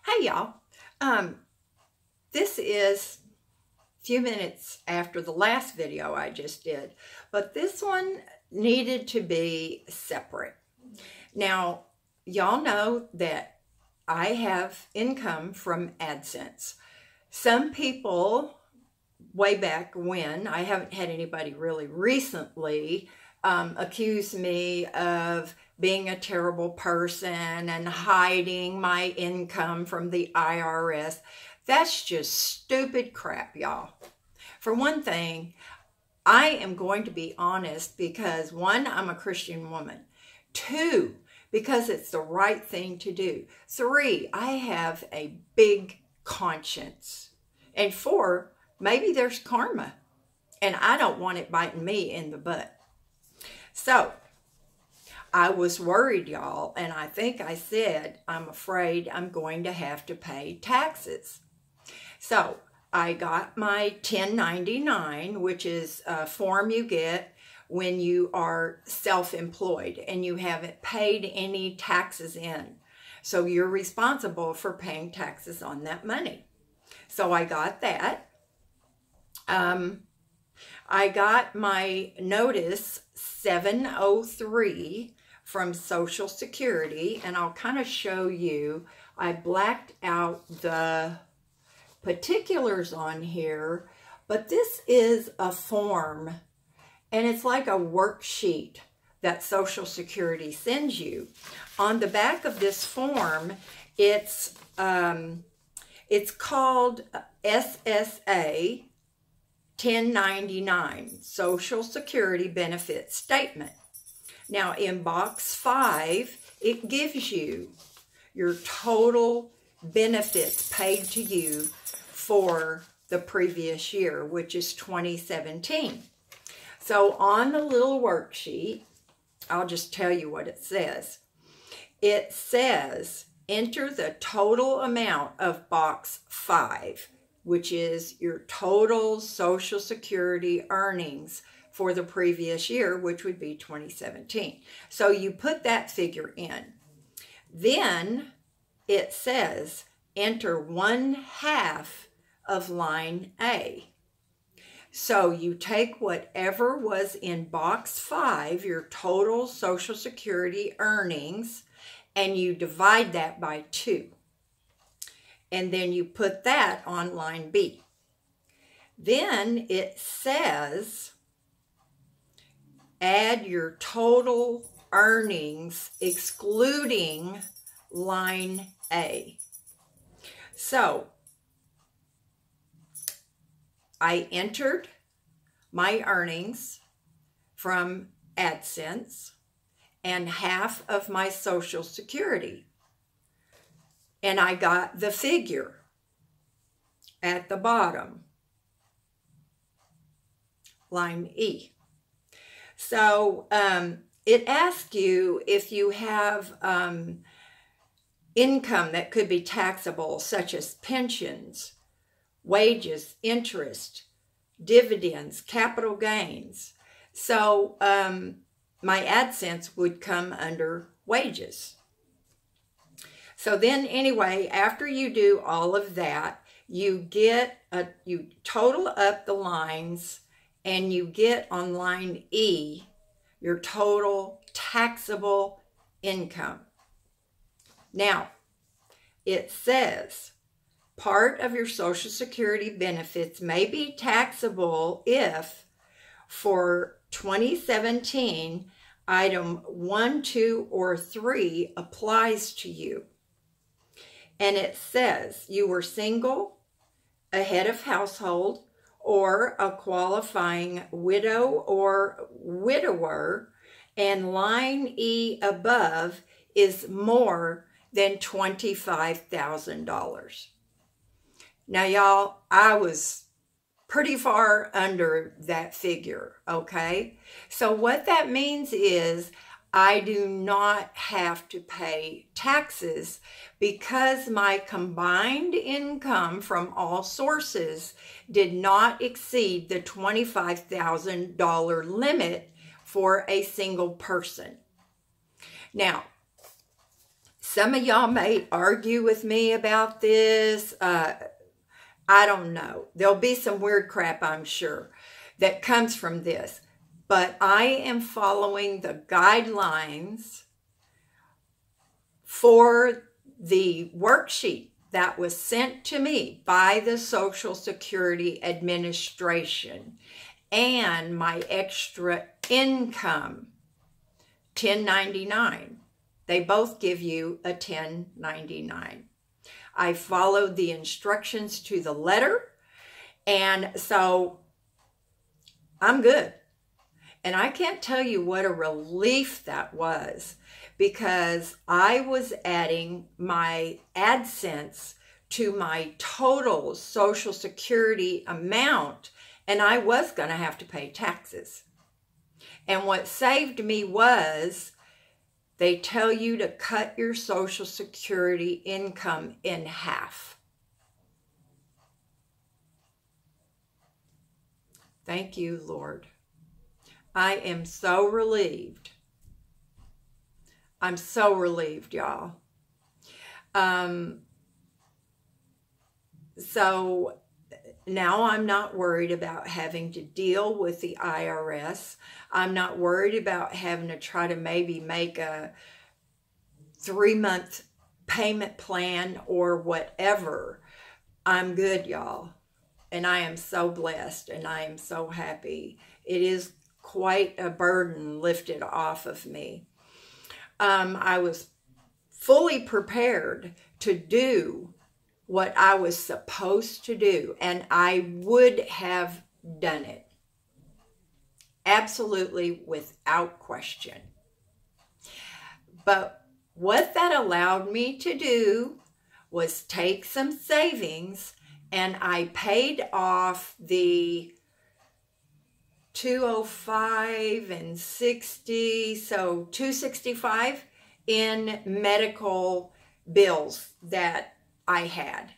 Hey y'all, this is a few minutes after the last video I just did, but this one needed to be separate. Now, y'all know that I have income from AdSense. Some people, way back when, I haven't had anybody really recently accuse me of being a terrible person and hiding my income from the IRS. That's just stupid crap, y'all. For one thing, I am going to be honest because, one, I'm a Christian woman. Two, because it's the right thing to do. Three, I have a big conscience. And four, maybe there's karma, and I don't want it biting me in the butt. So, I was worried, y'all, and I think I said, I'm afraid I'm going to have to pay taxes. So, I got my 1099, which is a form you get when you are self-employed and you haven't paid any taxes in. So, you're responsible for paying taxes on that money. So, I got that. I got my notice 703 from Social Security, and I'll kind of show you. I blacked out the particulars on here, but this is a form, and it's like a worksheet that Social Security sends you. On the back of this form, it's called SSA 1099, Social Security Benefit Statement. Now, in box 5, it gives you your total benefits paid to you for the previous year, which is 2017. So on the little worksheet, I'll just tell you what it says. It says, enter the total amount of box 5, which is your total Social Security earnings for the previous year, which would be 2017. So you put that figure in. Then it says, enter 1/2 of line A. So you take whatever was in box 5, your total Social Security earnings, and you divide that by 2. And then you put that on line B. Then it says, add your total earnings excluding line A. So, I entered my earnings from AdSense and half of my Social Security. And I got the figure at the bottom, line E. So it asks you if you have income that could be taxable, such as pensions, wages, interest, dividends, capital gains. So my AdSense would come under wages. So then anyway, after you do all of that, you total up the lines, and you get on line E your total taxable income. Now, it says part of your Social Security benefits may be taxable if, for 2017, item 1, 2, or 3 applies to you. And it says you were single, a head of household, or a qualifying widow or widower, and line E above is more than $25,000. Now, y'all, I was pretty far under that figure, okay? So what that means is I do not have to pay taxes because my combined income from all sources did not exceed the $25,000 limit for a single person. Now, Some of y'all may argue with me about this. I don't know. There'll be some weird crap, I'm sure, that comes from this. But I am following the guidelines for the worksheet that was sent to me by the Social Security Administration and my extra income 1099. They both give you a 1099. I followed the instructions to the letter, and so I'm good. And I can't tell you what a relief that was, because I was adding my AdSense to my total Social Security amount, and I was going to have to pay taxes. And what saved me was they tell you to cut your Social Security income in half. Thank you, Lord. I am so relieved. I'm so relieved, y'all. So now I'm not worried about having to deal with the IRS. I'm not worried about having to try to maybe make a 3-month payment plan or whatever. I'm good, y'all. And I am so blessed and I am so happy. It is quite a burden lifted off of me. I was fully prepared to do what I was supposed to do, and I would have done it. Absolutely, without question. But what that allowed me to do was take some savings, and I paid off the $205 and $60, so $265 in medical bills that I had.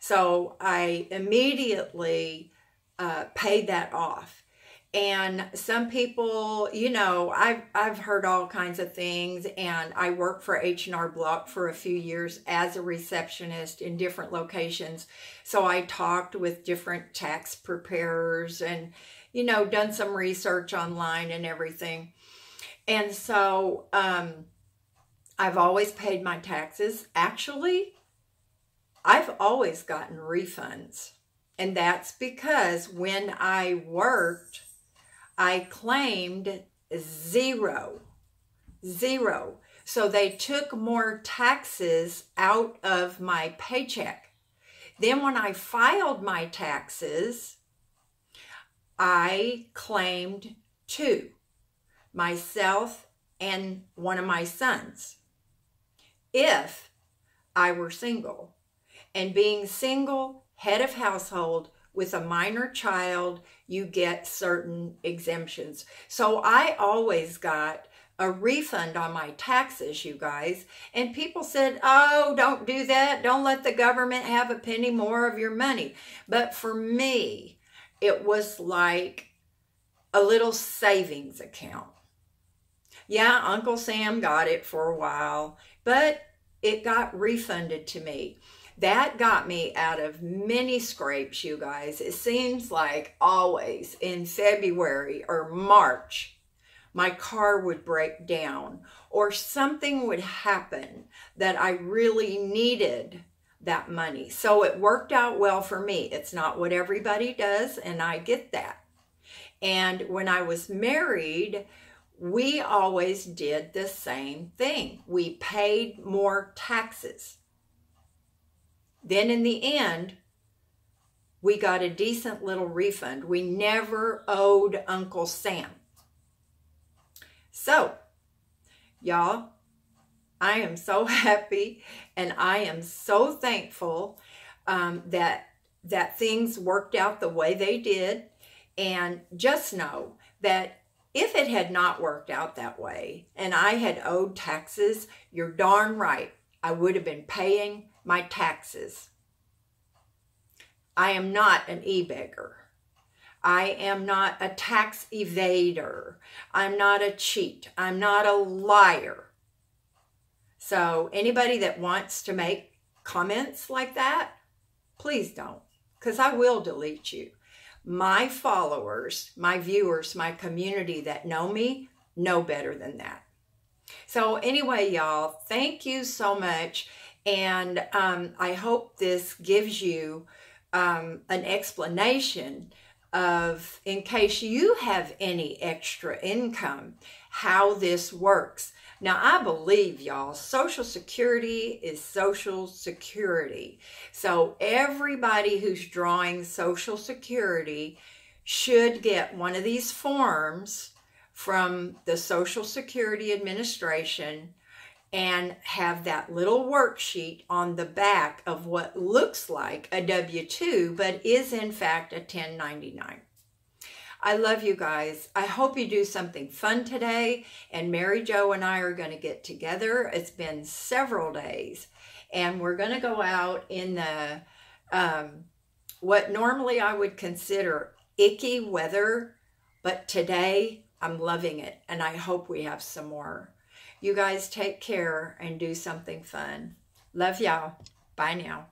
So I immediately paid that off. And some people, you know, I've heard all kinds of things, and I worked for H&R Block for a few years as a receptionist in different locations. So I talked with different tax preparers and, you know, done some research online and everything. And so I've always paid my taxes. Actually, I've always gotten refunds. And that's because when I worked, I claimed zero. So they took more taxes out of my paycheck. Then when I filed my taxes, I claimed 2, myself and one of my sons, if I were single. And being single, head of household, with a minor child, you get certain exemptions. So I always got a refund on my taxes, you guys. And people said, oh, don't do that. Don't let the government have a penny more of your money. But for me, it was like a little savings account. Yeah, Uncle Sam got it for a while, but it got refunded to me. That got me out of many scrapes, you guys. It seems like always in February or March, my car would break down or something would happen that I really needed that money. So it worked out well for me. It's not what everybody does, and I get that. And when I was married, we always did the same thing. We paid more taxes. Then in the end, we got a decent little refund. We never owed Uncle Sam. So, y'all, I am so happy and I am so thankful that things worked out the way they did. And just know that if it had not worked out that way and I had owed taxes, you're darn right, I would have been paying my taxes. I am not an e-beggar. I am not a tax evader. I'm not a cheat. I'm not a liar. So anybody that wants to make comments like that, please don't, because I will delete you. My followers, my viewers, my community that know me know better than that. So anyway, y'all, thank you so much. And I hope this gives you an explanation of, in case you have any extra income, how this works. Now, I believe, y'all, Social Security is Social Security. So everybody who's drawing Social Security should get one of these forms from the Social Security Administration and have that little worksheet on the back of what looks like a W-2, but is in fact a 1099. I love you guys. I hope you do something fun today. And Mary Jo and I are going to get together. It's been several days. And we're going to go out in the, what normally I would consider icky weather. But today, I'm loving it. And I hope we have some more. You guys take care and do something fun. Love y'all. Bye now.